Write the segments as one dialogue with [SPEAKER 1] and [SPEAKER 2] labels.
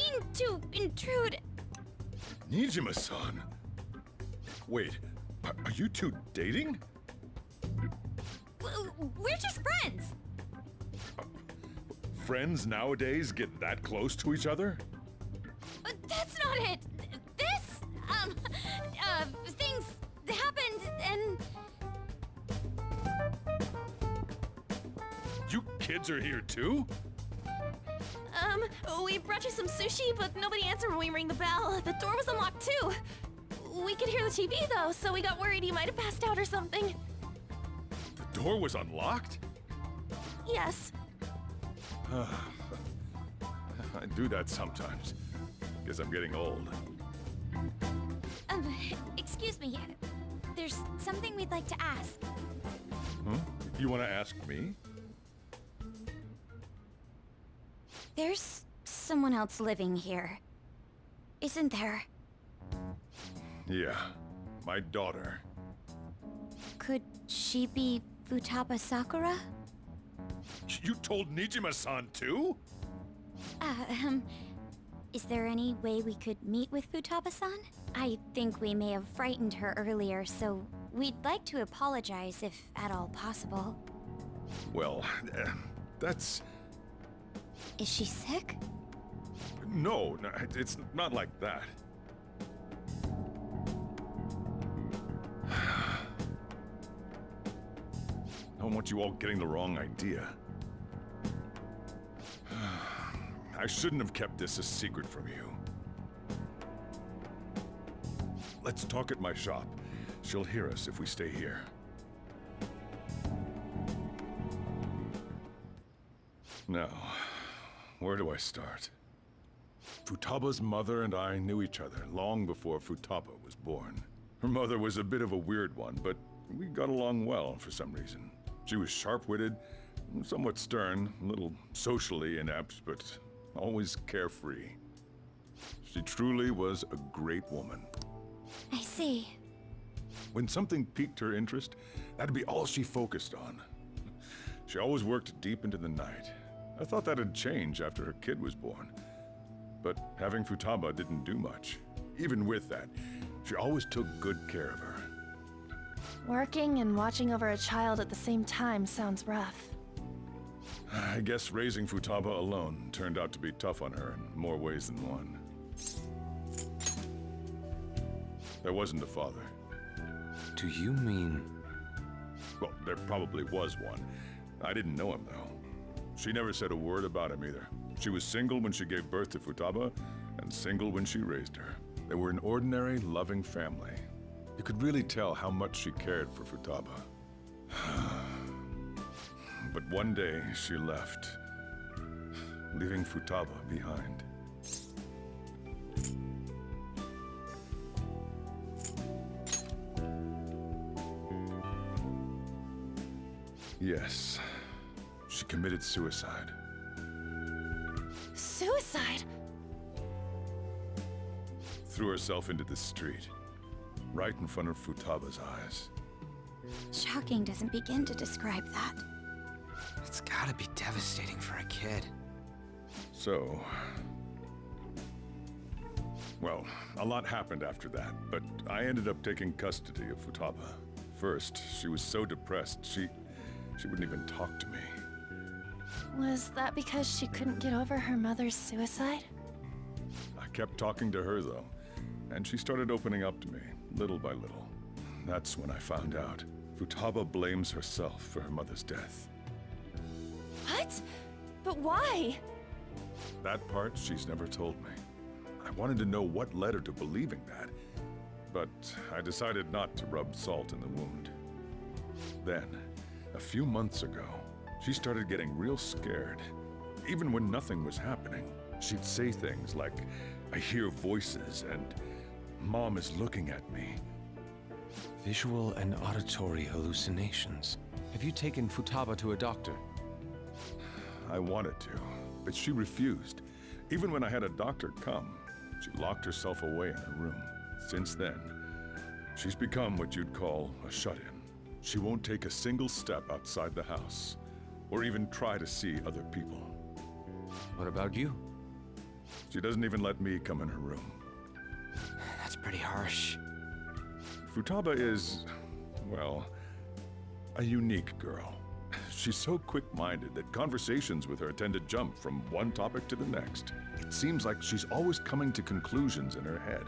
[SPEAKER 1] mean to intrude.
[SPEAKER 2] Nijima-san. Wait, are you two dating?
[SPEAKER 1] We're just friends.
[SPEAKER 2] Friends nowadays get that close to each other?
[SPEAKER 1] That's not it. This, things happened and...
[SPEAKER 2] You kids are here too?
[SPEAKER 1] We brought you some sushi, but nobody answered when we rang the bell. The door was unlocked too. We could hear the TV though, so we got worried you might have passed out or something.
[SPEAKER 2] The door was unlocked?
[SPEAKER 1] Yes.
[SPEAKER 2] I do that sometimes. Guess I'm getting old.
[SPEAKER 1] Excuse me. There's something we'd like to ask.
[SPEAKER 2] Huh? You want to ask me?
[SPEAKER 1] There's someone else living here, isn't there?
[SPEAKER 2] Yeah, my daughter.
[SPEAKER 1] Could she be Futaba Sakura?
[SPEAKER 2] You told Nijima-san too?
[SPEAKER 1] Is there any way we could meet with Futaba-san? I think we may have frightened her earlier, so we'd like to apologize if at all possible.
[SPEAKER 2] Well, that's...
[SPEAKER 1] Is she sick?
[SPEAKER 2] No, it's not like that. I don't want you all getting the wrong idea. I shouldn't have kept this a secret from you. Let's talk at my shop. She'll hear us if we stay here. Now, where do I start? Futaba's mother and I knew each other long before Futaba was born. Her mother was a bit of a weird one, but we got along well for some reason. She was sharp-witted, somewhat stern, a little socially inept, but always carefree. She truly was a great woman.
[SPEAKER 1] I see.
[SPEAKER 2] When something piqued her interest, that'd be all she focused on. She always worked deep into the night. I thought that'd change after her kid was born. But having Futaba didn't do much. Even with that, she always took good care of her.
[SPEAKER 3] Working and watching over a child at the same time sounds rough.
[SPEAKER 2] I guess raising Futaba alone turned out to be tough on her in more ways than one. There wasn't a father.
[SPEAKER 4] Do you mean...
[SPEAKER 2] Well, there probably was one. I didn't know him, though. She never said a word about him either. She was single when she gave birth to Futaba, and single when she raised her. They were an ordinary, loving family. You could really tell how much she cared for Futaba. But one day, she left, leaving Futaba behind. Yes, she committed suicide.
[SPEAKER 3] Suicide?
[SPEAKER 2] Threw herself into the street, right in front of Futaba's eyes.
[SPEAKER 1] Shocking doesn't begin to describe that.
[SPEAKER 4] It's gotta be devastating for a kid.
[SPEAKER 2] So... Well, a lot happened after that, but I ended up taking custody of Futaba. First, she was so depressed, she wouldn't even talk to me.
[SPEAKER 3] Was that because she couldn't get over her mother's suicide?
[SPEAKER 2] I kept talking to her, though, and she started opening up to me, little by little. That's when I found out. Futaba blames herself for her mother's death.
[SPEAKER 3] What? But why?
[SPEAKER 2] That part she's never told me. I wanted to know what led her to believing that, but I decided not to rub salt in the wound. Then, a few months ago, she started getting real scared. Even when nothing was happening, she'd say things like, "I hear voices," and "Mom is looking at me."
[SPEAKER 4] Visual and auditory hallucinations. Have you taken Futaba to a doctor?
[SPEAKER 2] I wanted to, but she refused. Even when I had a doctor come, she locked herself away in her room. Since then, she's become what you'd call a shut-in. She won't take a single step outside the house, or even try to see other people.
[SPEAKER 4] What about you?
[SPEAKER 2] She doesn't even let me come in her room.
[SPEAKER 5] That's pretty harsh.
[SPEAKER 2] Futaba is, well, a unique girl. She's so quick-minded that conversations with her tend to jump from one topic to the next. It seems like she's always coming to conclusions in her head.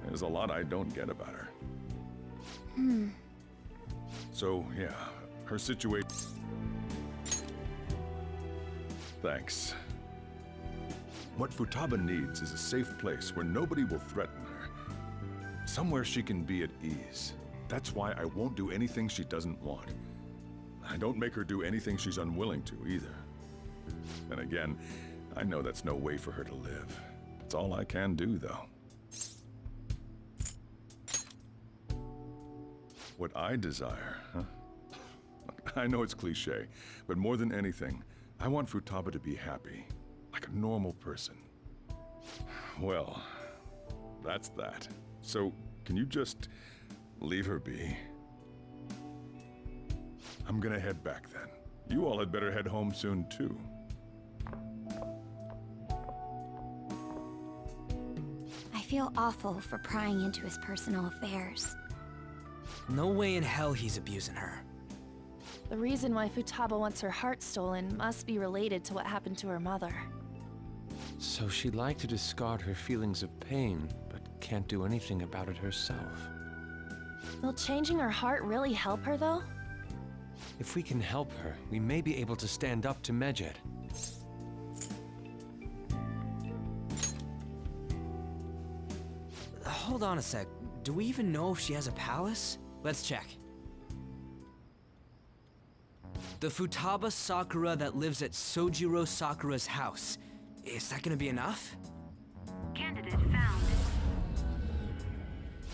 [SPEAKER 2] There's a lot I don't get about her. So, yeah, her situation... Thanks. What Futaba needs is a safe place where nobody will threaten her. Somewhere she can be at ease. That's why I won't do anything she doesn't want. I don't make her do anything she's unwilling to, either. And again, I know that's no way for her to live. It's all I can do, though. What I desire, huh? I know it's cliché, but more than anything, I want Futaba to be happy, like a normal person. Well, that's that. So, can you just leave her be? I'm gonna head back then. You all had better head home soon, too.
[SPEAKER 1] I feel awful for prying into his personal affairs.
[SPEAKER 5] No way in hell he's abusing her.
[SPEAKER 3] The reason why Futaba wants her heart stolen must be related to what happened to her mother.
[SPEAKER 4] So she'd like to discard her feelings of pain, but can't do anything about it herself.
[SPEAKER 3] Will changing her heart really help her, though?
[SPEAKER 4] If we can help her, we may be able to stand up to Medjed.
[SPEAKER 5] Hold on a sec. Do we even know if she has a palace? Let's check. The Futaba Sakura that lives at Sojiro Sakura's house. Is that gonna be enough?
[SPEAKER 6] Candidate found.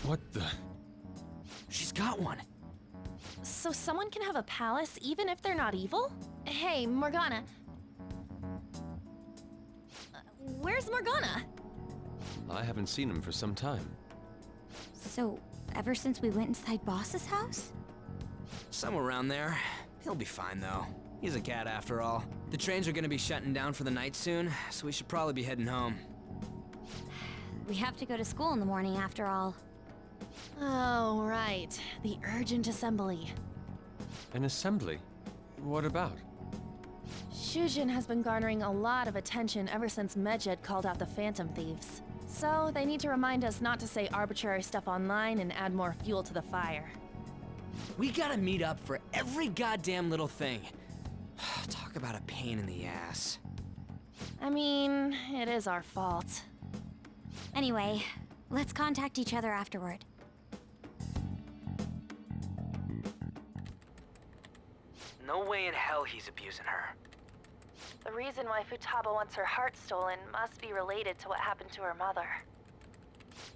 [SPEAKER 4] What the?
[SPEAKER 5] She's got one.
[SPEAKER 3] So someone can have a palace even if they're not evil? Hey, Morgana. Where's Morgana?
[SPEAKER 4] I haven't seen him for some time.
[SPEAKER 1] So, ever since we went inside Boss's house?
[SPEAKER 5] Somewhere around there. He'll be fine, though. He's a cat after all. The trains are gonna be shutting down for the night soon, so we should probably be heading home.
[SPEAKER 1] We have to go to school in the morning after all.
[SPEAKER 3] Oh, right. The urgent assembly.
[SPEAKER 4] An assembly? What about?
[SPEAKER 3] Shujin has been garnering a lot of attention ever since Medjed called out the Phantom Thieves. So, they need to remind us not to say arbitrary stuff online and add more fuel to the fire.
[SPEAKER 5] We gotta meet up for every goddamn little thing. Talk about a pain in the ass.
[SPEAKER 3] I mean, it is our fault.
[SPEAKER 1] Anyway, let's contact each other afterward.
[SPEAKER 5] No way in hell he's abusing her.
[SPEAKER 3] The reason why Futaba wants her heart stolen must be related to what happened to her mother.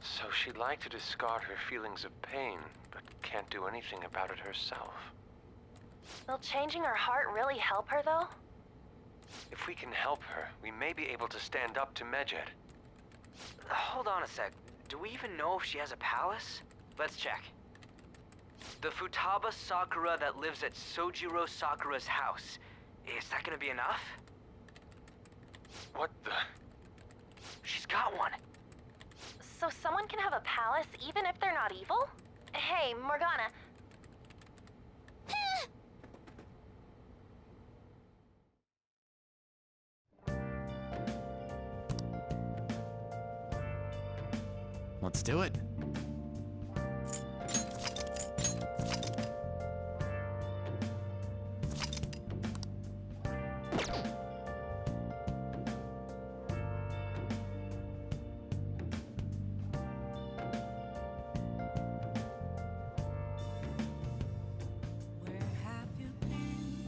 [SPEAKER 4] So she'd like to discard her feelings of pain, but can't do anything about it herself.
[SPEAKER 3] Will changing her heart really help her, though?
[SPEAKER 4] If we can help her, we may be able to stand up to Medjed.
[SPEAKER 5] Hold on a sec. Do we even know if she has a palace? Let's check. The Futaba Sakura that lives at Sojiro Sakura's house. Is that gonna be enough?
[SPEAKER 4] What the?
[SPEAKER 5] She's got one.
[SPEAKER 3] So someone can have a palace even if they're not evil? Hey, Morgana.
[SPEAKER 7] Let's do it.
[SPEAKER 6] Where have you been?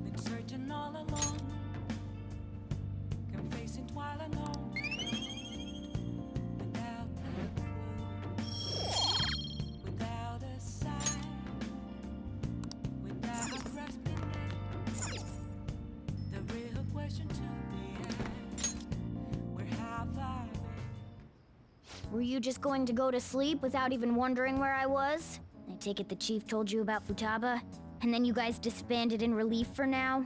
[SPEAKER 6] Been searching all along, confessing while alone. Without a clue, without a sign, without grasping it. The real question to be asked: where have I been?
[SPEAKER 8] Were you just going to go to sleep without even wondering where I was? I take it the chief told you about Futaba? And then you guys disbanded in relief for now?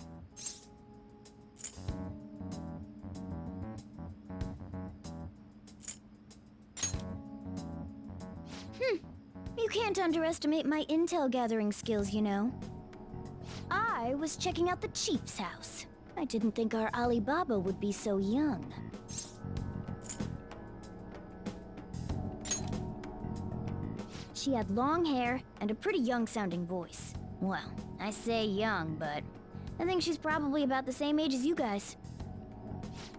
[SPEAKER 8] You can't underestimate my intel gathering skills, you know. I was checking out the chief's house. I didn't think our Alibaba would be so young. She had long hair and a pretty young-sounding voice. Well, I say young, but I think she's probably about the same age as you guys.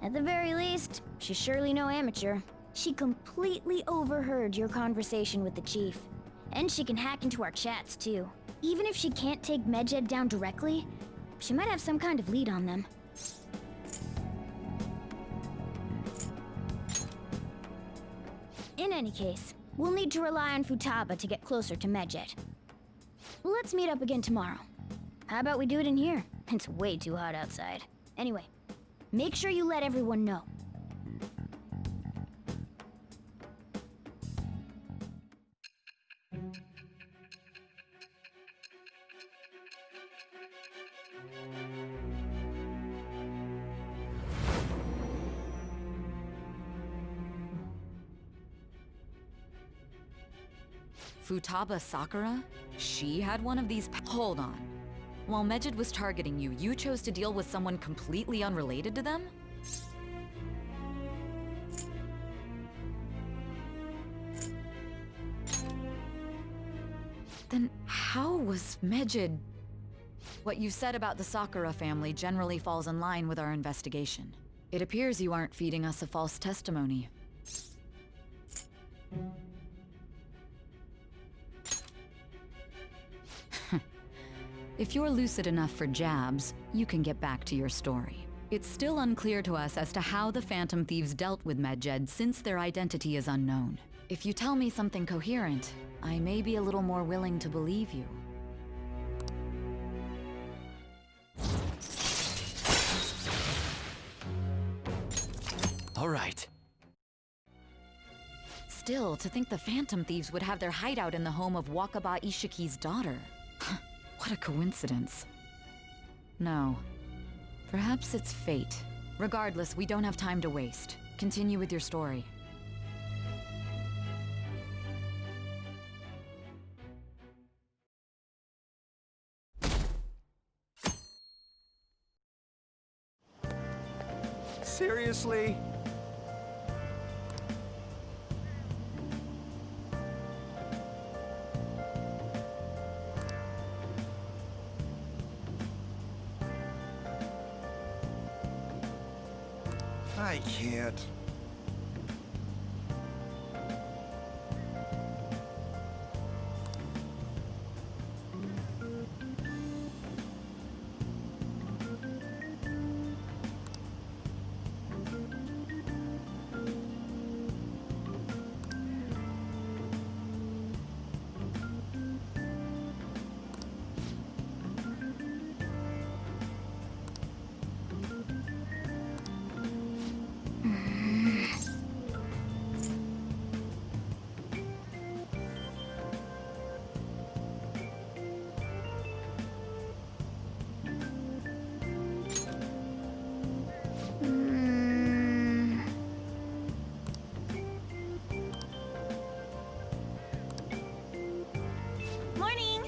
[SPEAKER 8] At the very least, she's surely no amateur. She completely overheard your conversation with the chief. And she can hack into our chats, too. Even if she can't take Medjed down directly, she might have some kind of lead on them. In any case, we'll need to rely on Futaba to get closer to Medjed. Let's meet up again tomorrow. How about we do it in here? It's way too hot outside. Anyway, make sure you let everyone know.
[SPEAKER 9] Futaba Sakura? She had one of these Hold on. While Medjed was targeting you, you chose to deal with someone completely unrelated to them? Then how was Medjed... What you said about the Sakura family generally falls in line with our investigation. It appears you aren't feeding us a false testimony. If you're lucid enough for jabs, you can get back to your story. It's still unclear to us as to how the Phantom Thieves dealt with Medjed since their identity is unknown. If you tell me something coherent, I may be a little more willing to believe you.
[SPEAKER 7] All right.
[SPEAKER 9] Still, to think the Phantom Thieves would have their hideout in the home of Wakaba Ishiki's daughter. What a coincidence. No. Perhaps it's fate. Regardless, we don't have time to waste. Continue with your story.
[SPEAKER 4] Seriously?
[SPEAKER 10] I can't.
[SPEAKER 3] Morning!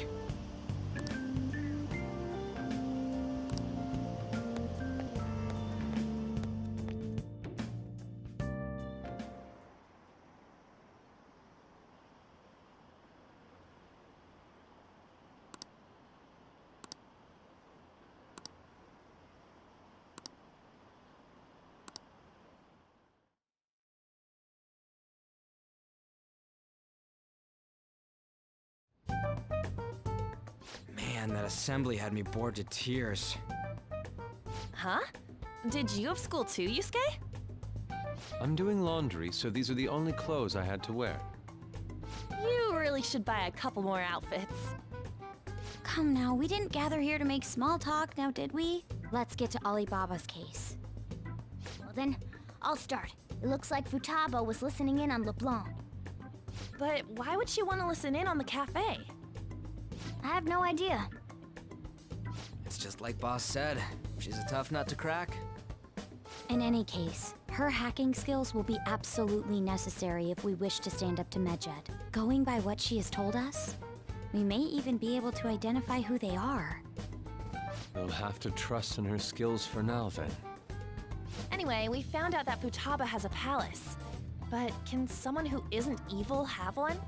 [SPEAKER 5] Man, that assembly had me bored to tears.
[SPEAKER 3] Huh? Did you have school too, Yusuke?
[SPEAKER 4] I'm doing laundry, so these are the only clothes I had to wear.
[SPEAKER 3] You really should buy a couple more outfits.
[SPEAKER 1] Come now, we didn't gather here to make small talk, now did we? Let's get to Alibaba's case.
[SPEAKER 8] Well then, I'll start. It looks like Futaba was listening in on LeBlanc.
[SPEAKER 3] But why would she want to listen in on the cafe?
[SPEAKER 8] I have no idea.
[SPEAKER 5] It's just like Boss said. She's a tough nut to crack.
[SPEAKER 1] In any case, her Her hacking skills will be absolutely necessary if we wish to stand up to Medjed. Going by what she has told us, we may even be able to identify who they are.
[SPEAKER 4] We'll have to trust in her skills for now, then.
[SPEAKER 3] Anyway, we found out that Futaba has a palace. But can someone who isn't evil have one?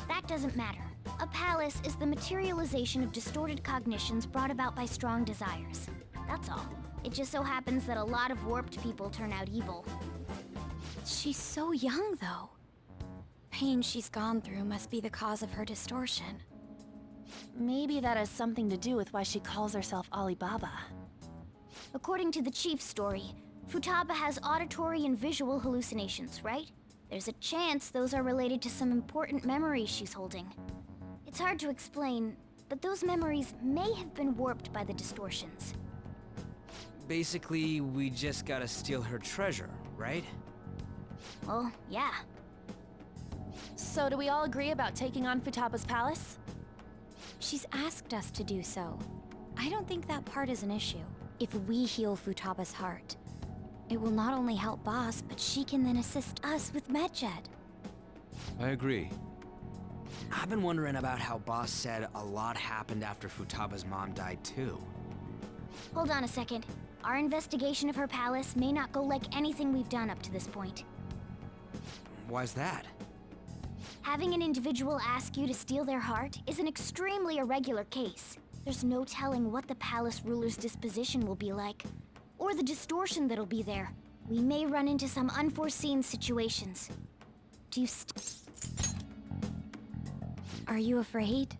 [SPEAKER 8] That doesn't matter. A palace is the materialization of distorted cognitions brought about by strong desires. That's all. It just so happens that a lot of warped people turn out evil.
[SPEAKER 1] She's so young, though. Pain she's gone through must be the cause of her distortion.
[SPEAKER 3] Maybe that has something to do with why she calls herself Alibaba.
[SPEAKER 8] According to the chief's story, Futaba has auditory and visual hallucinations, right? There's a chance those are related to some important memories she's holding. It's hard to explain, but those memories may have been warped by the distortions.
[SPEAKER 5] Basically, we just gotta steal her treasure, right?
[SPEAKER 8] Well, yeah.
[SPEAKER 3] So do we all agree about taking on Futaba's palace?
[SPEAKER 1] She's asked us to do so. I don't think that part is an issue. If we heal Futaba's heart, it will not only help Boss, but she can then assist us with Medjed.
[SPEAKER 4] I agree.
[SPEAKER 5] I've been wondering about how Boss said a lot happened after Futaba's mom died too.
[SPEAKER 8] Hold on a second. Our investigation of her palace may not go like anything we've done up to this point.
[SPEAKER 5] Why's that?
[SPEAKER 8] Having an individual ask you to steal their heart is an extremely irregular case. There's no telling what the palace ruler's disposition will be like, or the distortion that'll be there. We may run into some unforeseen situations. Do you
[SPEAKER 1] Are you afraid?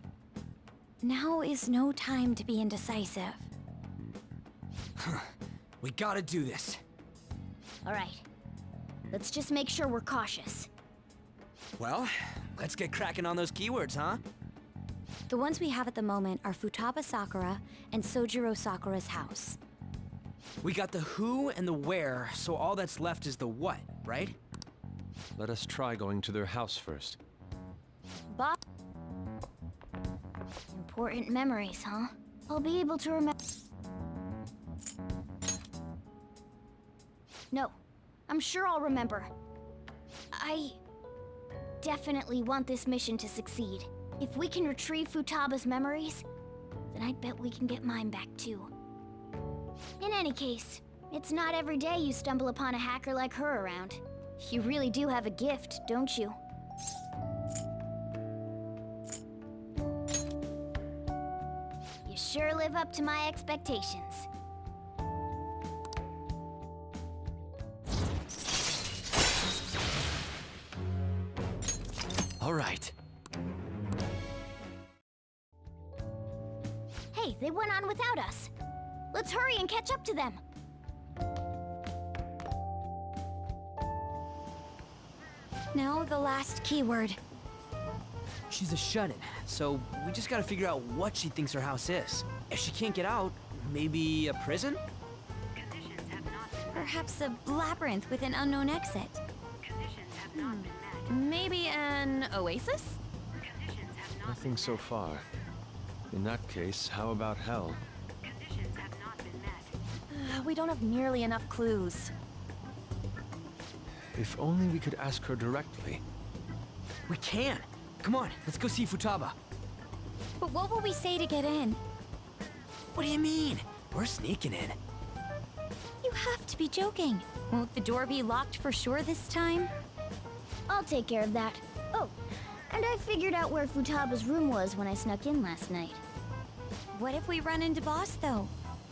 [SPEAKER 1] Now is no time to be indecisive.
[SPEAKER 5] We gotta do this.
[SPEAKER 8] Alright. Let's just make sure we're cautious.
[SPEAKER 5] Well, let's get cracking on those keywords, huh?
[SPEAKER 1] The ones we have at the moment are Futaba Sakura and Sojiro Sakura's house.
[SPEAKER 5] We got the who and the where, so all that's left is the what, right?
[SPEAKER 4] Let us try going to their house first.
[SPEAKER 3] Bob?
[SPEAKER 8] Important memories, huh? I'll be able to remember. No, I'm sure I'll remember. I definitely want this mission to succeed. If we can retrieve Futaba's memories, then I bet we can get mine back too. In any case, it's not every day you stumble upon a hacker like her around. You really do have a gift, don't you? You sure live up to my expectations.
[SPEAKER 7] All right.
[SPEAKER 8] Hey, they went on without us. Let's hurry and catch up to them.
[SPEAKER 1] Now the last keyword.
[SPEAKER 5] She's a shut-in, so we just gotta figure out what she thinks her house is. If she can't get out, maybe a prison?
[SPEAKER 1] Perhaps a labyrinth with an unknown exit.
[SPEAKER 3] Maybe an oasis?
[SPEAKER 4] Nothing so far. In that case, how about hell?
[SPEAKER 3] We don't have nearly enough clues.
[SPEAKER 4] If only we could ask her directly.
[SPEAKER 5] We can! Come on, let's go see Futaba.
[SPEAKER 1] But what will we say to get in?
[SPEAKER 5] What do you mean? We're sneaking in.
[SPEAKER 1] You have to be joking. Won't the door be locked for sure this time?
[SPEAKER 8] I'll take care of that. Oh, and I figured out where Futaba's room was when I snuck in last night.
[SPEAKER 1] What if we run into Boss, though?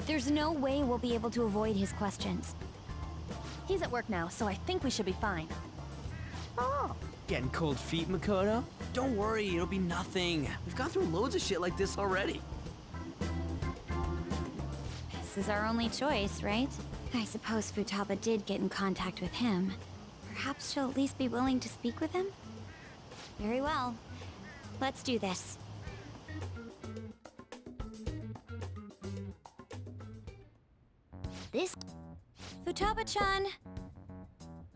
[SPEAKER 1] There's no way we'll be able to avoid his questions.
[SPEAKER 3] He's at work now, so I think we should be fine.
[SPEAKER 8] Oh,
[SPEAKER 5] Getting cold feet, Makoto? Don't worry, it'll be nothing. We've gone through loads of shit like this already.
[SPEAKER 1] This is our only choice, right? I suppose Futaba did get in contact with him. Perhaps she'll at least be willing to speak with him? Very well. Let's do this.
[SPEAKER 8] this...
[SPEAKER 1] Futaba-chan!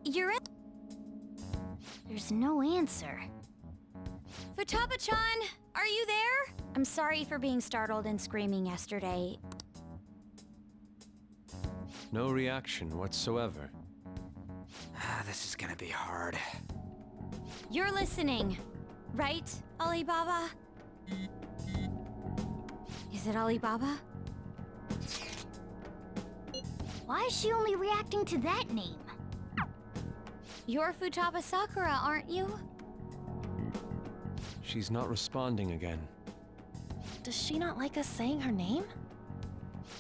[SPEAKER 1] You're in...
[SPEAKER 8] There's no answer.
[SPEAKER 1] Futaba-chan! Are you there? I'm sorry for being startled and screaming yesterday.
[SPEAKER 4] No reaction whatsoever.
[SPEAKER 5] This is gonna be hard.
[SPEAKER 1] You're listening, right, Alibaba? Is it Alibaba?
[SPEAKER 8] Why is she only reacting to that name?
[SPEAKER 1] You're Futaba Sakura, aren't you?
[SPEAKER 4] She's not responding again.
[SPEAKER 3] Does she not like us saying her name?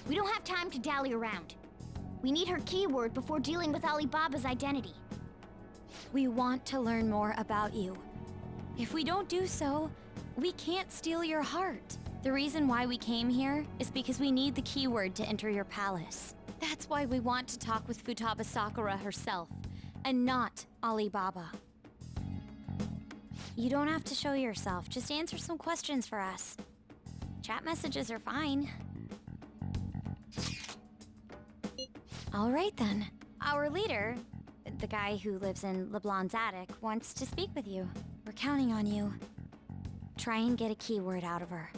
[SPEAKER 8] We don't have time to dally around. We need her keyword before dealing with Alibaba's identity.
[SPEAKER 1] We want to learn more about you. If we don't do so, we can't steal your heart. The reason why we came here is because we need the keyword to enter your palace. That's why we want to talk with Futaba Sakura herself, and not Alibaba. You don't have to show yourself, just answer some questions for us. Chat messages are fine. All right then. Our leader, the guy who lives in LeBlanc's attic, wants to speak with you. We're counting on you. Try and get a keyword out of her.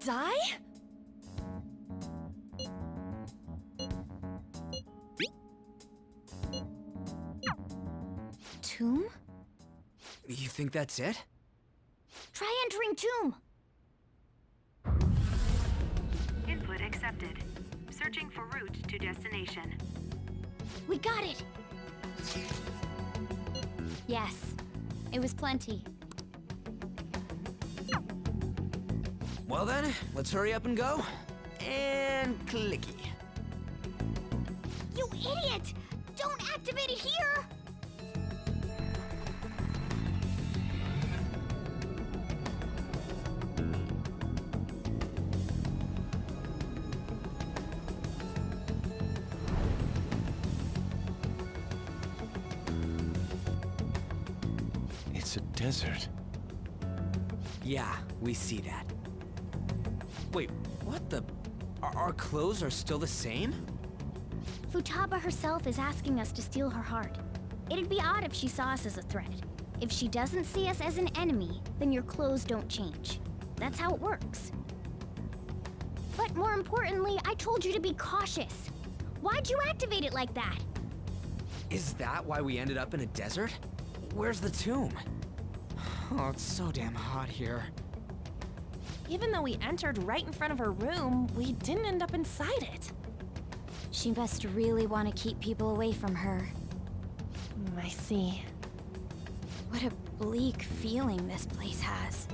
[SPEAKER 3] Die?
[SPEAKER 1] Tomb?
[SPEAKER 5] You think that's it?
[SPEAKER 8] Try entering Tomb!
[SPEAKER 11] Input accepted. Searching for route to destination.
[SPEAKER 8] We got it!
[SPEAKER 1] Yes. It was plenty.
[SPEAKER 5] Well then, let's hurry up and go. And clicky.
[SPEAKER 8] You idiot! Don't activate it here!
[SPEAKER 4] It's a desert.
[SPEAKER 5] Yeah, we see that. Wait, what the? Our clothes are still the same?
[SPEAKER 8] Futaba herself is asking us to steal her heart. It'd be odd if she saw us as a threat. If she doesn't see us as an enemy, then your clothes don't change. That's how it works. But more importantly, I told you to be cautious. Why'd you activate it like that?
[SPEAKER 5] Is that why we ended up in a desert? Where's the tomb? Oh, it's so damn hot here.
[SPEAKER 3] Even though we entered right in front of her room, we didn't end up inside it.
[SPEAKER 1] She must really want to keep people away from her.
[SPEAKER 3] I see.
[SPEAKER 1] What a bleak feeling this place has.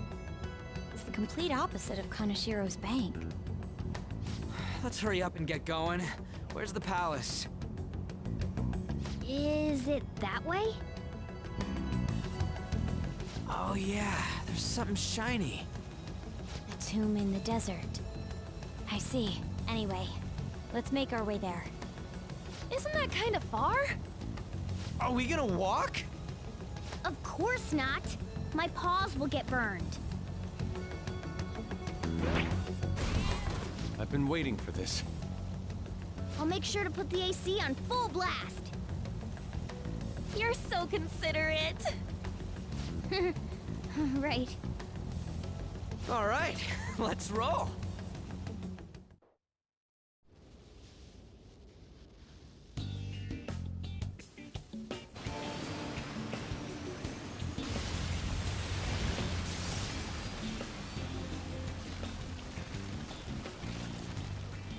[SPEAKER 1] It's the complete opposite of Kanashiro's bank.
[SPEAKER 5] Let's hurry up and get going. Where's the palace?
[SPEAKER 8] Is it that way?
[SPEAKER 5] Oh yeah, there's something shiny.
[SPEAKER 1] The tomb in the desert. I see. Anyway, let's make our way there.
[SPEAKER 3] Isn't that kind of far?
[SPEAKER 5] Are we gonna walk?
[SPEAKER 8] Of course not. My paws will get burned.
[SPEAKER 4] I've been waiting for this.
[SPEAKER 8] I'll make sure to put the AC on full blast.
[SPEAKER 3] You're so considerate.
[SPEAKER 8] Right.
[SPEAKER 5] All right, let's roll.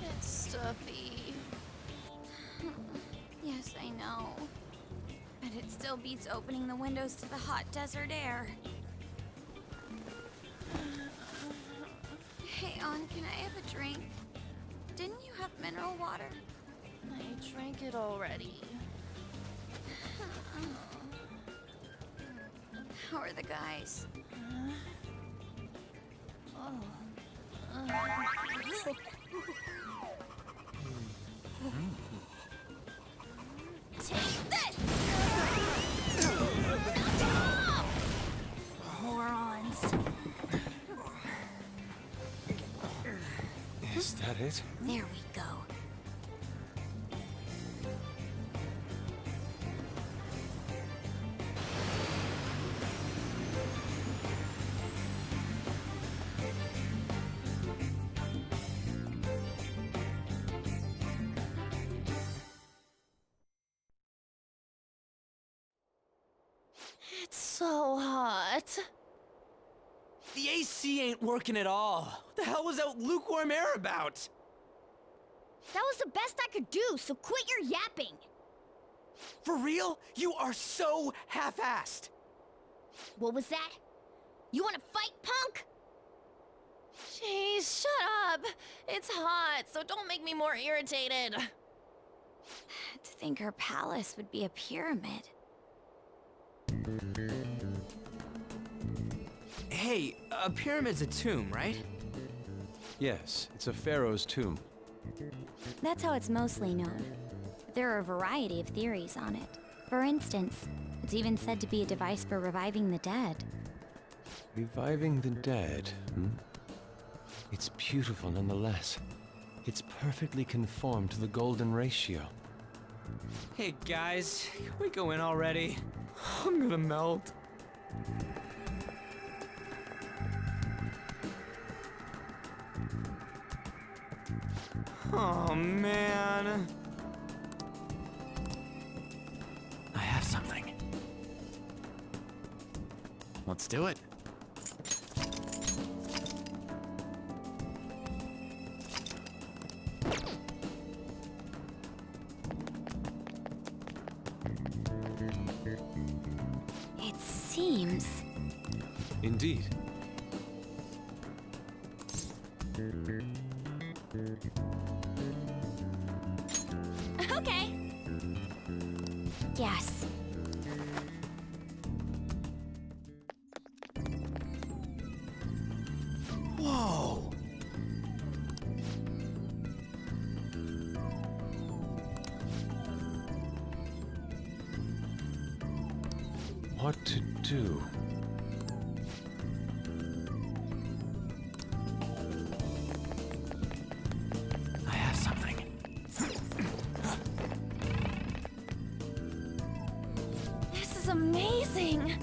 [SPEAKER 3] It's stuffy.
[SPEAKER 1] Yes, I know. But it still beats opening the windows to the hot desert air. Hey, On, can I have a drink? Didn't you have mineral water?
[SPEAKER 3] I drank it already.
[SPEAKER 1] How are the guys?
[SPEAKER 8] Take this! Morons.
[SPEAKER 4] that it?
[SPEAKER 1] There we go.
[SPEAKER 3] It's so hot.
[SPEAKER 7] The AC ain't working at all. What the hell was that lukewarm air about?
[SPEAKER 8] That was the best I could do, so quit your yapping.
[SPEAKER 7] For real? You are so half-assed.
[SPEAKER 8] What was that? You wanna fight, punk?
[SPEAKER 3] Jeez, shut up. It's hot, so don't make me more irritated.
[SPEAKER 1] To think her palace would be a pyramid.
[SPEAKER 5] Hey, a pyramid's a tomb, right?
[SPEAKER 4] Yes, it's a pharaoh's tomb.
[SPEAKER 1] That's how it's mostly known. There are a variety of theories on it. For instance, it's even said to be a device for reviving the dead.
[SPEAKER 4] Reviving the dead, hmm? It's beautiful nonetheless. It's perfectly conformed to the golden ratio.
[SPEAKER 5] Hey guys, can we go in already? I'm gonna melt. Oh man.
[SPEAKER 7] I have something. Let's do it.
[SPEAKER 1] It seems...
[SPEAKER 4] Indeed.
[SPEAKER 1] Okay. Yes.
[SPEAKER 7] Whoa!
[SPEAKER 4] What to do?
[SPEAKER 7] I have something.
[SPEAKER 3] This is amazing.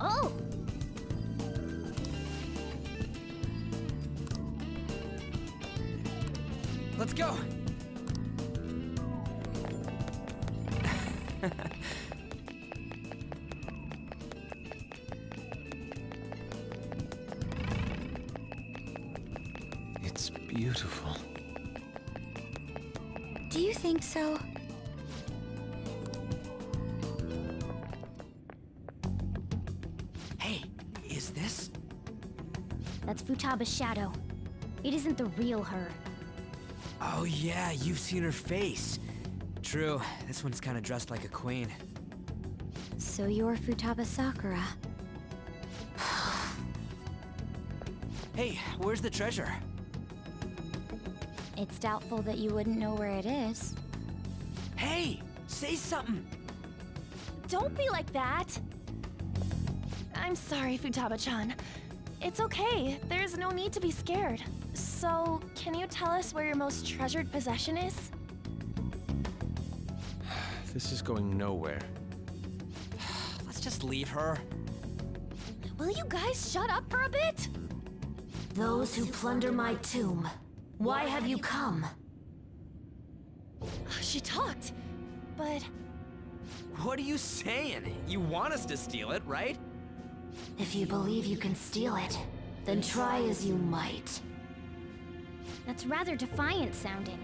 [SPEAKER 8] Oh!
[SPEAKER 5] Let's go.
[SPEAKER 4] It's beautiful.
[SPEAKER 1] Do you think so?
[SPEAKER 7] Hey, is this?
[SPEAKER 8] That's Futaba's shadow. It isn't the real her.
[SPEAKER 5] Oh yeah, you've seen her face. True, this one's kind of dressed like a queen.
[SPEAKER 1] So you're Futaba Sakura.
[SPEAKER 5] Hey, where's the treasure?
[SPEAKER 1] It's doubtful that you wouldn't know where it is.
[SPEAKER 5] Hey, say something.
[SPEAKER 3] Don't be like that. I'm sorry, Futaba-chan. It's okay. There's no need to be scared. So, can you tell us where your most treasured possession is?
[SPEAKER 4] This is going nowhere.
[SPEAKER 5] Let's just leave her.
[SPEAKER 3] Will you guys shut up for a bit?
[SPEAKER 8] Those who plunder my tomb, why have you come?
[SPEAKER 3] She talked, but
[SPEAKER 5] What are you saying? You want us to steal it, right?
[SPEAKER 8] If you believe you can steal it, then try as you might. That's rather defiant sounding.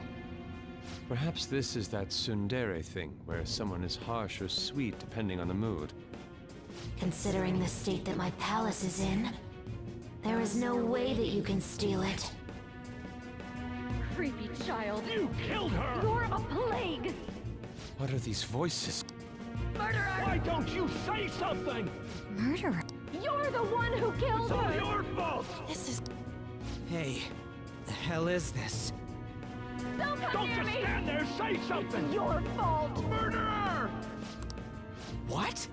[SPEAKER 4] Perhaps this is that tsundere thing, where someone is harsh or sweet depending on the mood.
[SPEAKER 8] Considering the state that my palace is in, there is no way that you can steal it.
[SPEAKER 11] Creepy child.
[SPEAKER 10] You killed her!
[SPEAKER 11] You're a plague!
[SPEAKER 4] What are these voices?
[SPEAKER 11] Murderer!
[SPEAKER 10] Why don't you say something?
[SPEAKER 1] Murderer?
[SPEAKER 11] You're the one who killed
[SPEAKER 10] It's all
[SPEAKER 11] her!
[SPEAKER 10] your fault!
[SPEAKER 3] this is...
[SPEAKER 5] Hey, the hell is this?
[SPEAKER 11] Don't come
[SPEAKER 10] Don't
[SPEAKER 11] near
[SPEAKER 10] just
[SPEAKER 11] me!
[SPEAKER 10] stand there, say something!
[SPEAKER 11] Your fault!
[SPEAKER 10] Murderer!
[SPEAKER 5] What?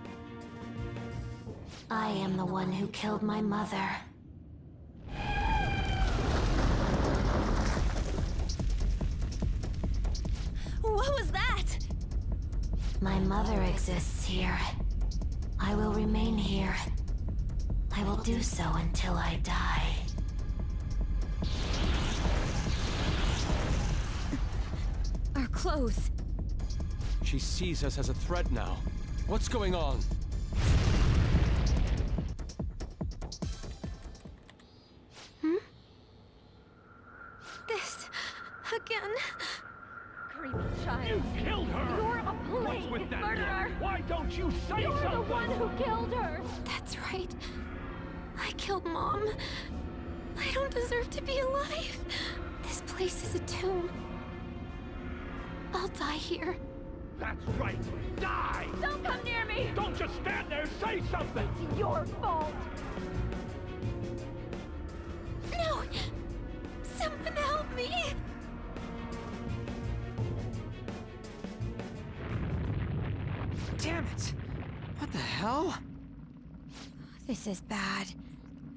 [SPEAKER 1] I am the one who killed my mother.
[SPEAKER 3] What was that?
[SPEAKER 1] My mother exists here. I will remain here. I will do so until I die.
[SPEAKER 3] Our clothes.
[SPEAKER 4] She sees us as a threat now. What's going on?
[SPEAKER 3] This again.
[SPEAKER 11] Creepy child.
[SPEAKER 10] You killed her!
[SPEAKER 11] You're a
[SPEAKER 10] What's
[SPEAKER 11] plague
[SPEAKER 10] with that
[SPEAKER 11] murderer.
[SPEAKER 10] girl? Why don't you say
[SPEAKER 11] You're
[SPEAKER 10] something?
[SPEAKER 11] the one who killed her.
[SPEAKER 3] That's right. I killed Mom. I don't deserve to be alive. This place is a tomb. I'll die here.
[SPEAKER 10] That's right. Die!
[SPEAKER 11] Don't come near me.
[SPEAKER 10] Don't just stand there. Say something.
[SPEAKER 11] It's your fault.
[SPEAKER 3] No! Someone help me!
[SPEAKER 7] Damn it! What the hell?
[SPEAKER 1] This is bad.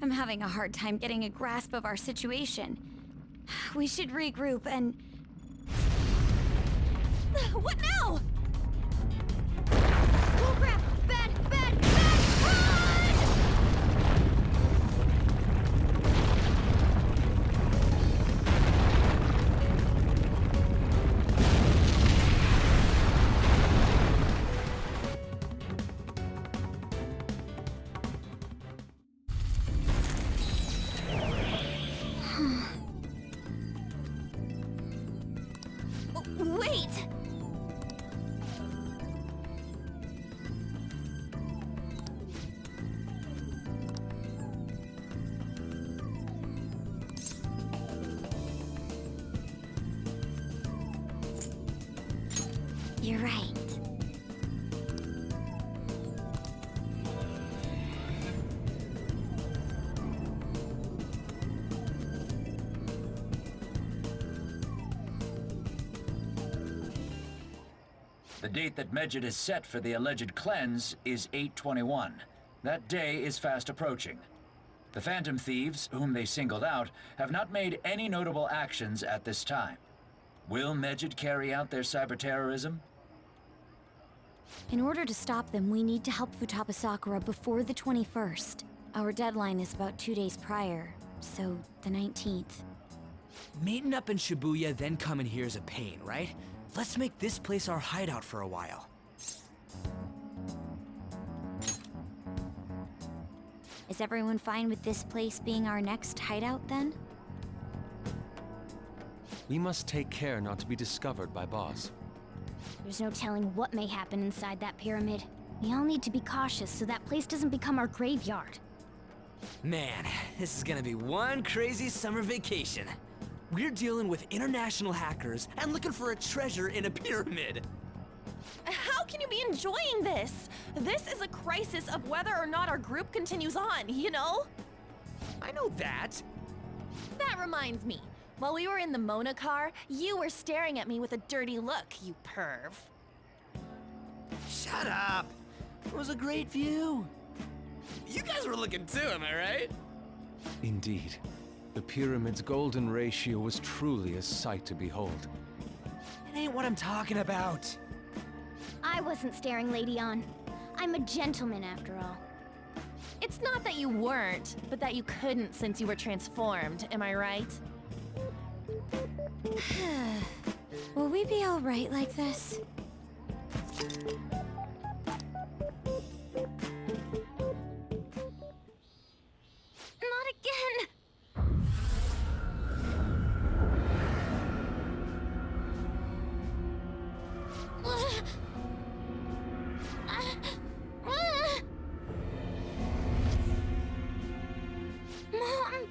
[SPEAKER 1] I'm having a hard time getting a grasp of our situation. We should regroup and...
[SPEAKER 3] What now? Oh crap! Bad! Bad! Bad! Run! Wait!
[SPEAKER 1] You're right.
[SPEAKER 12] The date that Medjed is set for the alleged cleanse is 8/21. That day is fast approaching. The Phantom Thieves, whom they singled out, have not made any notable actions at this time. Will Medjed carry out their cyber-terrorism?
[SPEAKER 1] In order to stop them, we need to help Futaba Sakura before the 21st. Our deadline is about 2 days prior, so the 19th.
[SPEAKER 7] Meeting up in Shibuya, then coming here is a pain, right? Let's make this place our hideout for a while.
[SPEAKER 1] Is everyone fine with this place being our next hideout then?
[SPEAKER 4] We must take care not to be discovered by Boss.
[SPEAKER 8] There's no telling what may happen inside that pyramid. We all need to be cautious so that place doesn't become our graveyard.
[SPEAKER 7] Man, this is gonna be one crazy summer vacation. We're dealing with international hackers and looking for a treasure in a pyramid.
[SPEAKER 3] How can you be enjoying this? This is a crisis of whether or not our group continues on, you know?
[SPEAKER 7] I know that.
[SPEAKER 3] That reminds me. While we were in the Mona car, you were staring at me with a dirty look, you perv.
[SPEAKER 7] Shut up. It was a great view. You guys were looking too, am I right?
[SPEAKER 4] Indeed. The pyramid's golden ratio was truly a sight to behold.
[SPEAKER 7] It ain't what I'm talking about.
[SPEAKER 8] I wasn't staring Lady On. I'm a gentleman after all.
[SPEAKER 3] It's not that you weren't, but that you couldn't since you were transformed, am I right?
[SPEAKER 1] Will we be alright like this?
[SPEAKER 3] Not again!
[SPEAKER 8] Mom!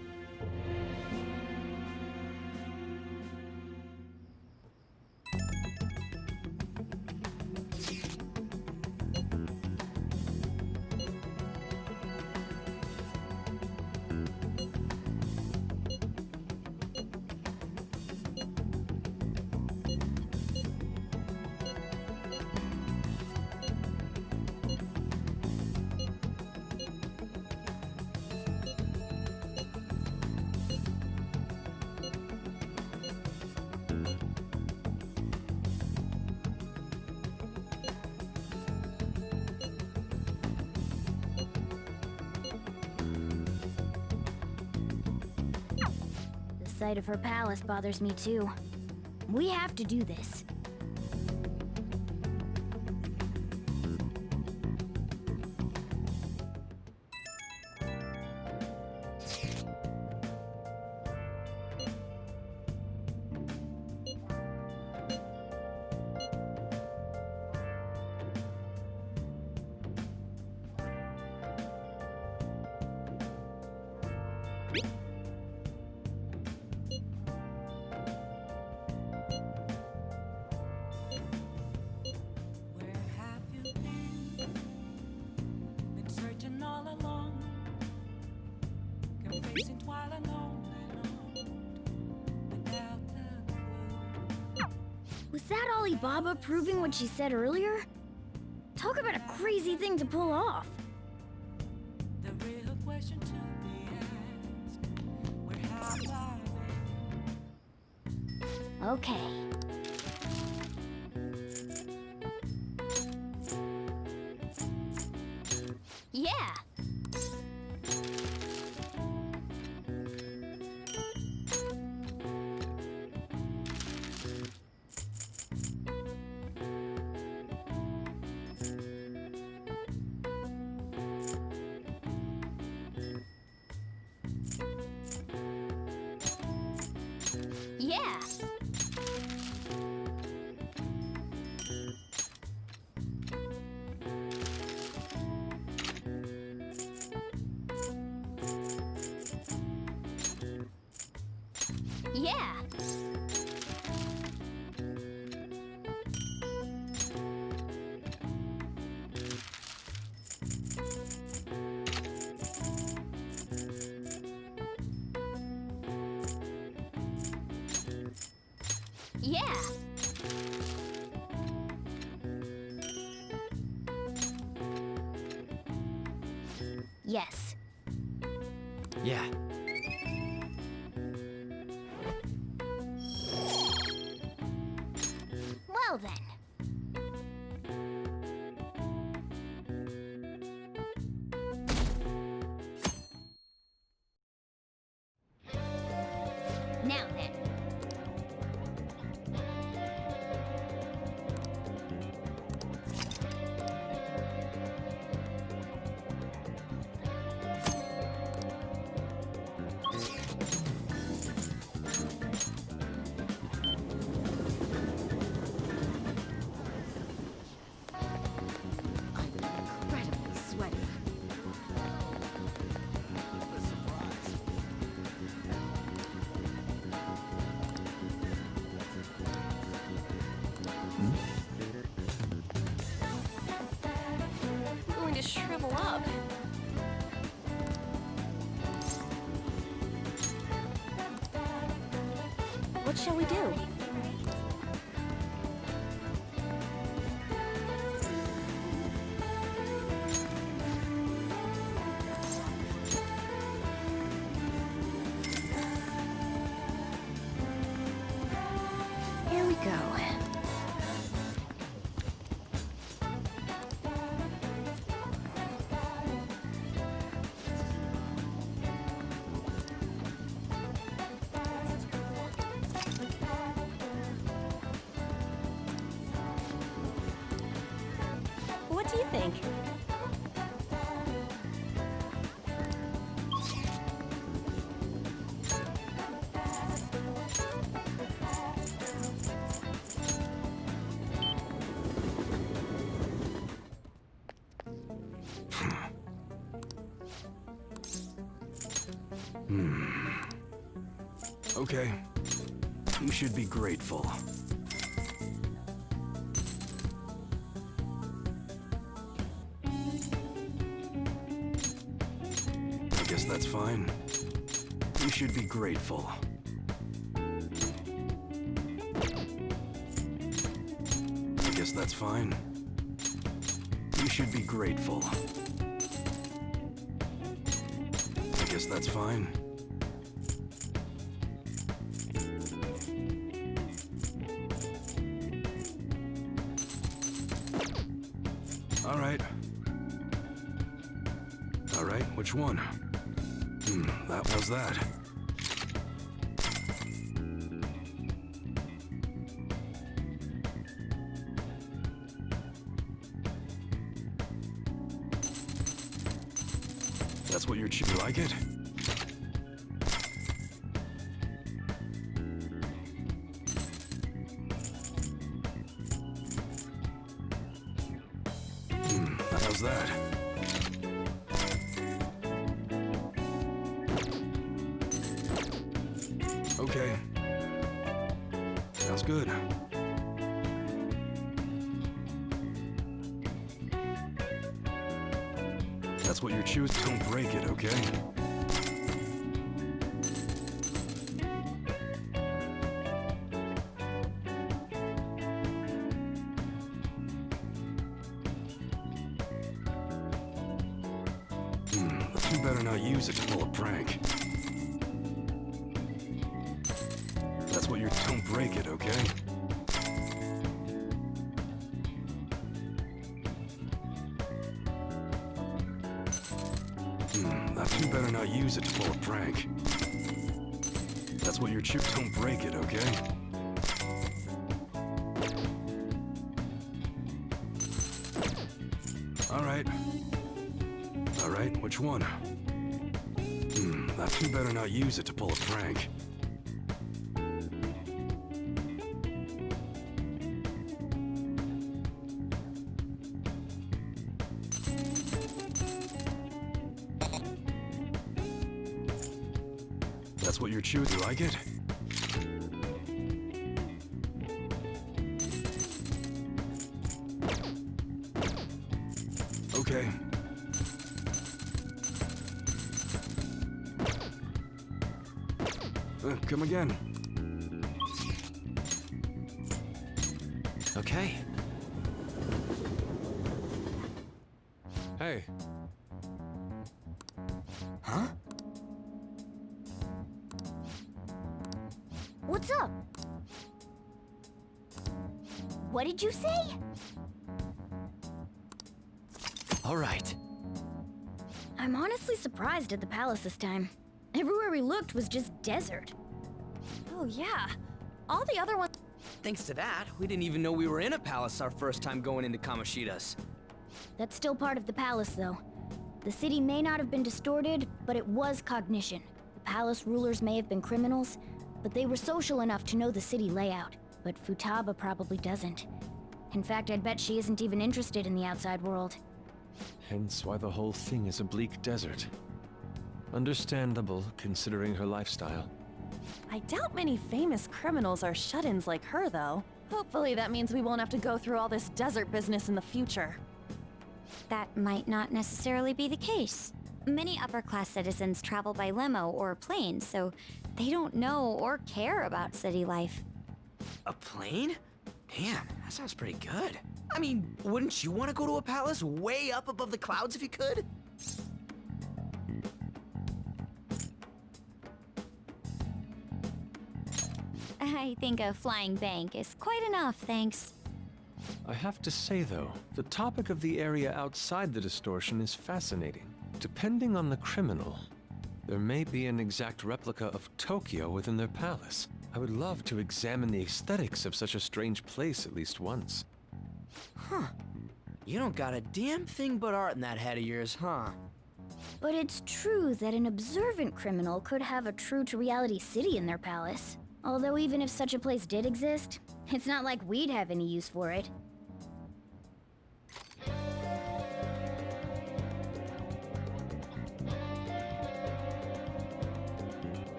[SPEAKER 8] sight of her palace bothers me too. We have to do this.
[SPEAKER 6] Where have you been? Been searching all along, confessing while alone and on, without a clue.
[SPEAKER 8] Was that Alibaba proving what she said earlier? Talk about a crazy thing to pull off.
[SPEAKER 6] The real question to be asked, where have I been?
[SPEAKER 8] Okay. Yeah. Yeah. Yeah. Yeah. Yes.
[SPEAKER 4] Yeah.
[SPEAKER 8] Well then. Now then.
[SPEAKER 9] Incredibly sweaty.
[SPEAKER 3] I'm going to shrivel up. What shall we do? Here we go. What do you think?
[SPEAKER 13] Okay. You should be grateful. I guess that's fine. You should be grateful. I guess that's fine. You should be grateful. I guess that's fine. All right. All right, which one? That was that. That's what you're you like it? How's that? Okay. Sounds good. That's what you're choosing. Don't break it, okay? You better not use it to pull a prank. That's what you're. Don't break it, okay? You better not use it to pull a prank. That's what you're Don't break it, okay? Alright. Alright, which one? You better not use it to pull a prank. That's what you're choosing. You like it? Okay. Come again.
[SPEAKER 4] Okay. Hey.
[SPEAKER 7] Huh?
[SPEAKER 8] What's up? What did you say?
[SPEAKER 4] All right.
[SPEAKER 8] I'm honestly surprised at the palace this time. Everywhere we looked was just desert.
[SPEAKER 3] Oh, yeah. All the other ones.
[SPEAKER 7] Thanks to that, we didn't even know we were in a palace our first time going into Kamoshida's.
[SPEAKER 8] That's still part of the palace, though. The city may not have been distorted, but it was cognition. The palace rulers may have been criminals, but they were social enough to know the city layout. But Futaba probably doesn't. In fact, I'd bet she isn't even interested in the outside world.
[SPEAKER 4] Hence why the whole thing is a bleak desert. Understandable, considering her lifestyle.
[SPEAKER 3] I doubt many famous criminals are shut-ins like her, though. Hopefully that means we won't have to go through all this desert business in the future.
[SPEAKER 1] That might not necessarily be the case. Many upper-class citizens travel by limo or plane, so they don't know or care about city life.
[SPEAKER 7] A plane? Man, that sounds pretty good. I mean, wouldn't you want to go to a palace way up above the clouds if you could?
[SPEAKER 1] I think a flying bank is quite enough, thanks.
[SPEAKER 4] I have to say, though, the topic of the area outside the distortion is fascinating. Depending on the criminal, there may be an exact replica of Tokyo within their palace. I would love to examine the aesthetics of such a strange place at least once.
[SPEAKER 7] Huh. You don't got a damn thing but art in that head of yours, huh?
[SPEAKER 8] But it's true that an observant criminal could have a true-to-reality city in their palace. Although even if such a place did exist, it's not like we'd have any use for it.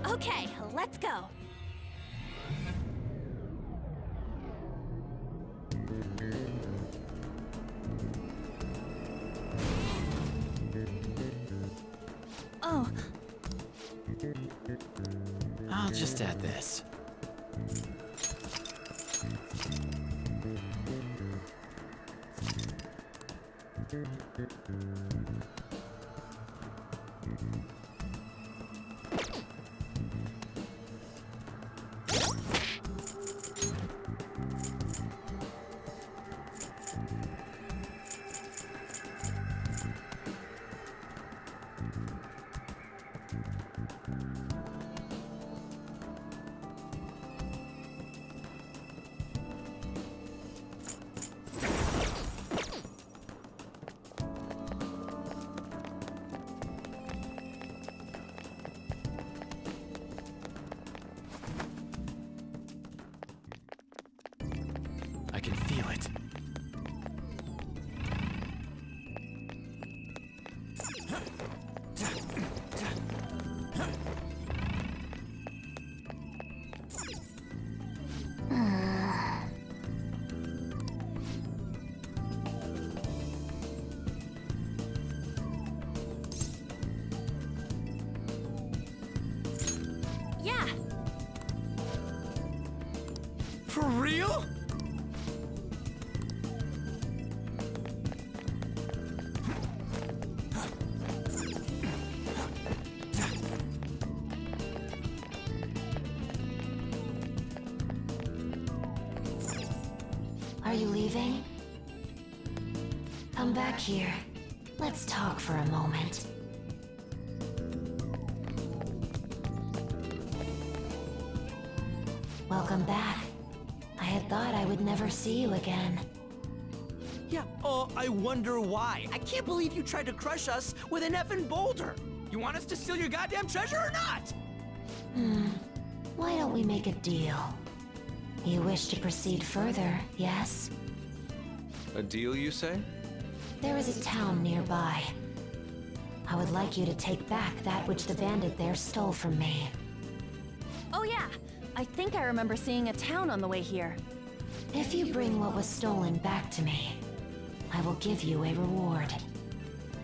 [SPEAKER 3] Okay, let's go. Oh.
[SPEAKER 4] I'll just add this.
[SPEAKER 7] I can feel it.
[SPEAKER 3] Yeah,
[SPEAKER 7] For real?
[SPEAKER 14] Are you leaving? Come back here. Let's talk for a moment. Welcome back. I had thought I would never see you again.
[SPEAKER 7] Yeah, I wonder why. I can't believe you tried to crush us with an effing boulder. You want us to steal your goddamn treasure or not?
[SPEAKER 14] Why don't we make a deal? You wish to proceed further, yes?
[SPEAKER 4] A deal, you say?
[SPEAKER 14] There is a town nearby. I would like you to take back that which the bandit there stole from me.
[SPEAKER 3] oh yeah. I think I remember seeing a town on the way here.
[SPEAKER 14] If you bring what was stolen back to me, I will give you a reward.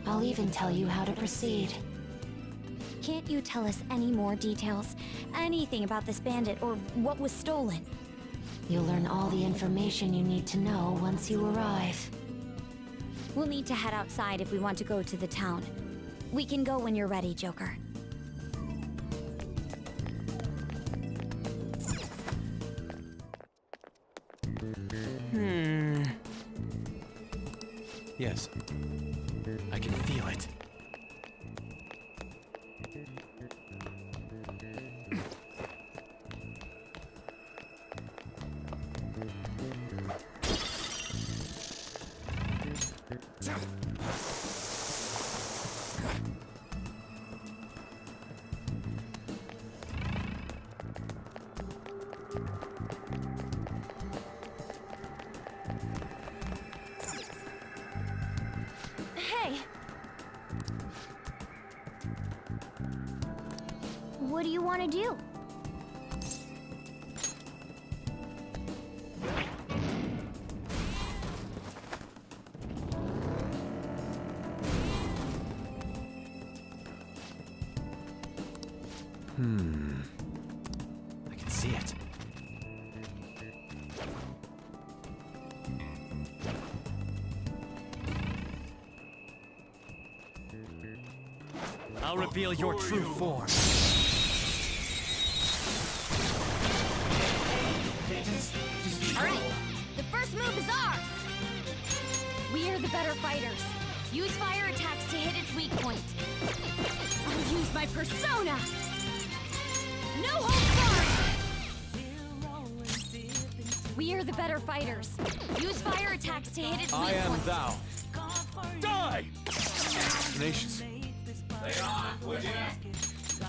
[SPEAKER 14] I'll even tell you how to proceed.
[SPEAKER 1] Can't you tell us any more details? Anything about this bandit or what was stolen?
[SPEAKER 14] You'll learn all the information you need to know once you arrive.
[SPEAKER 1] We'll need to head outside if we want to go to the town. We can go when you're ready, Joker.
[SPEAKER 7] Yes. I can feel it.
[SPEAKER 3] Hey,
[SPEAKER 8] What do you want to do?
[SPEAKER 7] I can see it. I'll reveal your true form.
[SPEAKER 8] Alright, the first move is ours!
[SPEAKER 1] We are the better fighters. Use fire attacks to hit its weak point. I'll use my persona! No holds barred! We are the better fighters. Use fire attacks to hit its weak
[SPEAKER 4] I am
[SPEAKER 1] point.
[SPEAKER 4] thou.
[SPEAKER 2] Die!
[SPEAKER 4] Tenacious.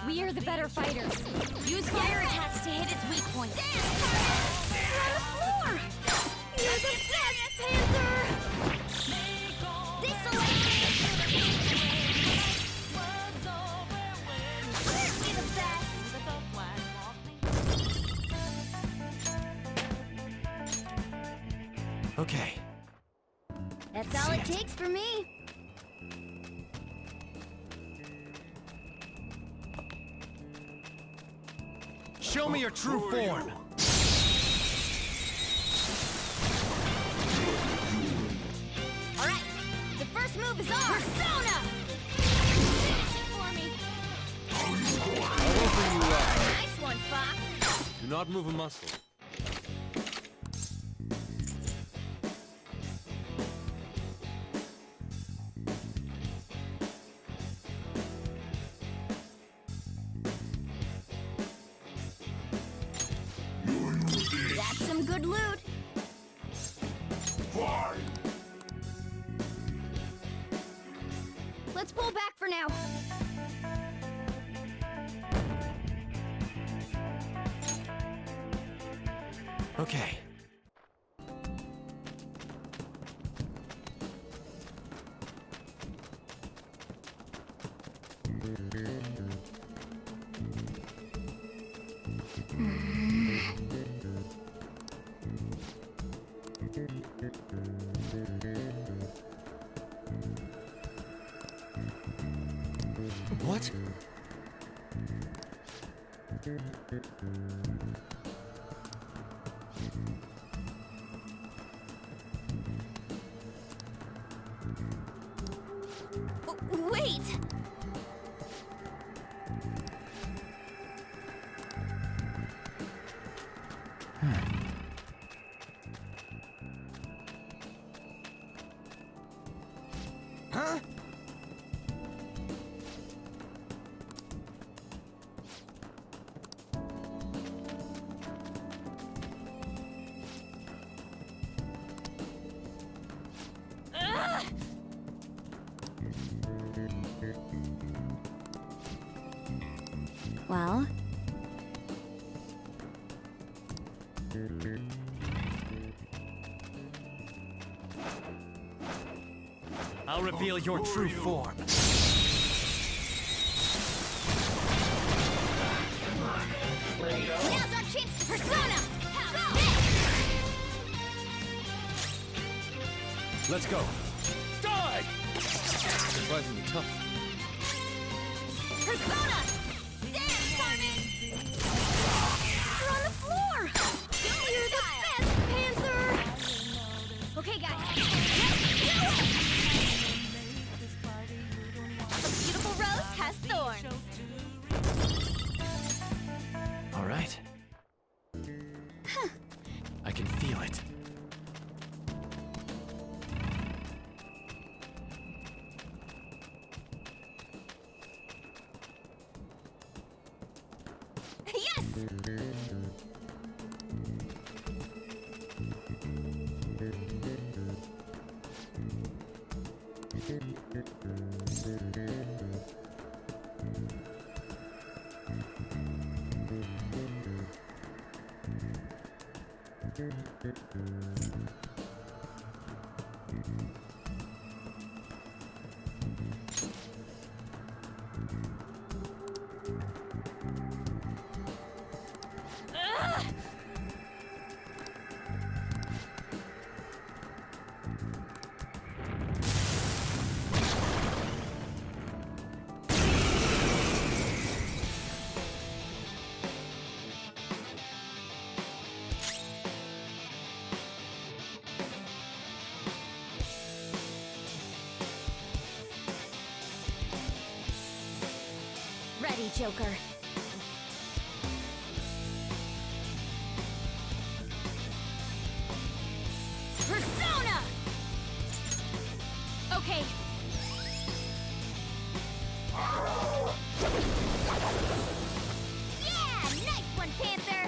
[SPEAKER 1] We are the better fighters. Use fire attacks to hit its weak point.
[SPEAKER 8] More! You're the best, Panther! This'll Aren't we the best?
[SPEAKER 7] Okay.
[SPEAKER 8] That's all it takes for me.
[SPEAKER 7] Show me your true form.
[SPEAKER 8] Alright, the first move is ours! Persona! Finish it for me!
[SPEAKER 4] not move a muscle.
[SPEAKER 8] That's some good loot. Let's pull back for now.
[SPEAKER 7] Okay.
[SPEAKER 4] What?
[SPEAKER 8] Wait!
[SPEAKER 7] Huh?
[SPEAKER 1] Well,
[SPEAKER 7] I'll reveal your true form.
[SPEAKER 8] Now's our chance to persona!
[SPEAKER 4] Let's go.
[SPEAKER 10] Die!
[SPEAKER 4] Surprisingly tough.
[SPEAKER 8] Persona! There, Carmen! You're on the floor! You're the best, Panther! Okay, guys. Let's do it! A beautiful rose has thorns.
[SPEAKER 7] All right. I can feel it.
[SPEAKER 8] Yes! Ready, Joker. Persona! Okay. Yeah! Nice one, Panther!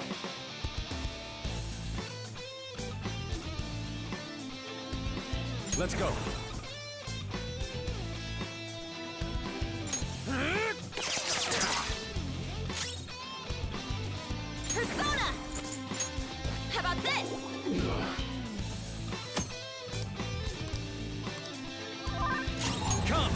[SPEAKER 4] Let's go.
[SPEAKER 8] Persona! How about this?
[SPEAKER 7] Come!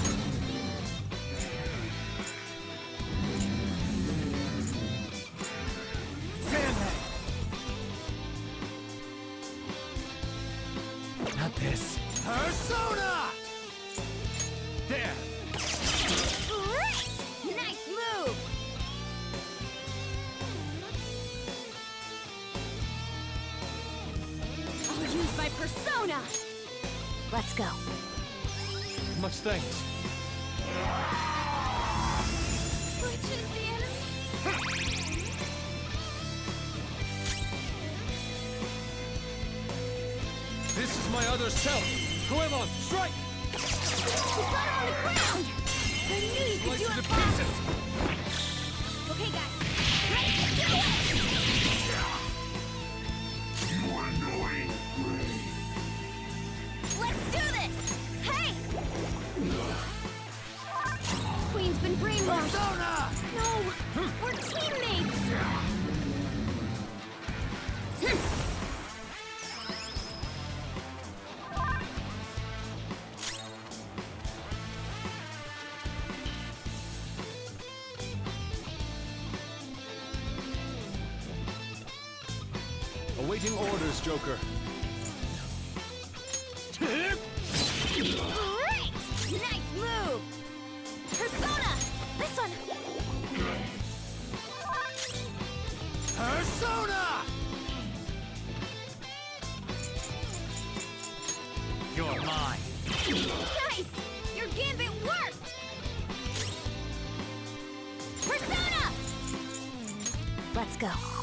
[SPEAKER 7] Not this.
[SPEAKER 10] Persona!
[SPEAKER 7] There!
[SPEAKER 8] Great! Nice move! I'll use my persona! Let's go.
[SPEAKER 4] Much thanks.
[SPEAKER 8] Which is the enemy?
[SPEAKER 10] This is my other self! Goemon, strike!
[SPEAKER 8] You got her on the ground! I knew you could do it, Fox! Okay, guys. Let's do it! Let's do this! Hey! Queen's been brainwashed!
[SPEAKER 10] Persona!
[SPEAKER 8] No! We're teammates!
[SPEAKER 10] Awaiting orders, Joker.
[SPEAKER 8] Great! Nice move! Persona! This one!
[SPEAKER 10] Persona! You're mine.
[SPEAKER 8] Nice! Your gambit worked! Persona! Let's go.